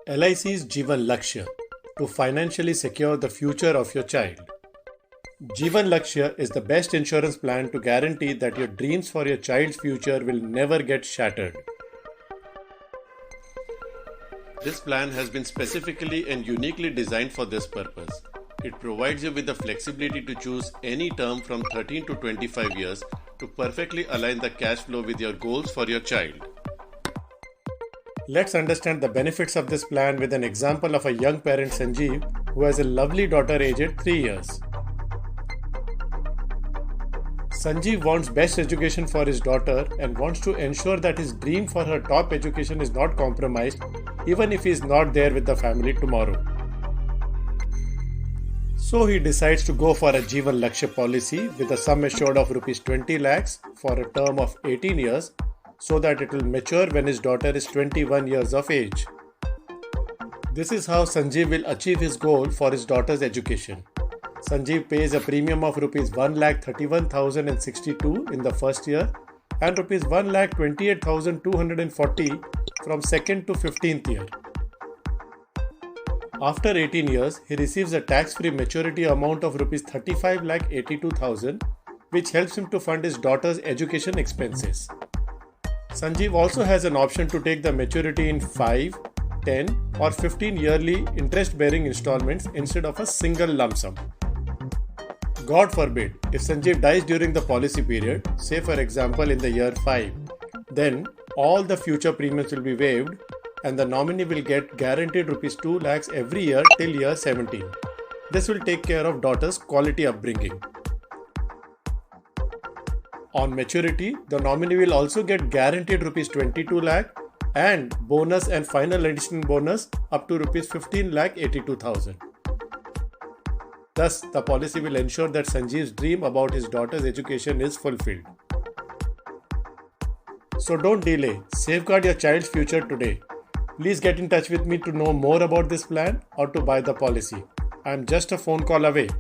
LIC's Jeevan Lakshya to financially secure the future of your child. Jeevan Lakshya is the best insurance plan to guarantee that your dreams for your child's future will never get shattered. This plan has been specifically and uniquely designed for this purpose. It provides you with the flexibility to choose any term from 13 to 25 years to perfectly align the cash flow with your goals for your child. Let's understand the benefits of this plan with an example of a young parent, Sanjeev, who has a lovely daughter aged 3 years. Sanjeev wants best education for his daughter and wants to ensure that his dream for her top education is not compromised even if he is not there with the family tomorrow. So he decides to go for a Jeevan Lakshya policy with a sum assured of Rs 20 lakhs for a term of 18 years so that it will mature when his daughter is 21 years of age. This is how Sanjeev will achieve his goal for his daughter's education. Sanjeev pays a premium of Rs 1,31,062 in the first year and Rs 1,28,240 from 2nd to 15th year. After 18 years, he receives a tax-free maturity amount of Rs 35,82,000, which helps him to fund his daughter's education expenses. Sanjeev also has an option to take the maturity in 5, 10 or 15 yearly interest-bearing installments instead of a single lump sum. God forbid, if Sanjeev dies during the policy period, say for example in the year 5, then all the future premiums will be waived and the nominee will get guaranteed Rs 2 lakhs every year till year 17. This will take care of daughter's quality upbringing. On maturity, the nominee will also get guaranteed Rs 22 lakh and bonus and final additional bonus up to Rs 15 lakh 82,000. Thus, the policy will ensure that Sanjeev's dream about his daughter's education is fulfilled. So don't delay, safeguard your child's future today. Please get in touch with me to know more about this plan or to buy the policy. I am just a phone call away.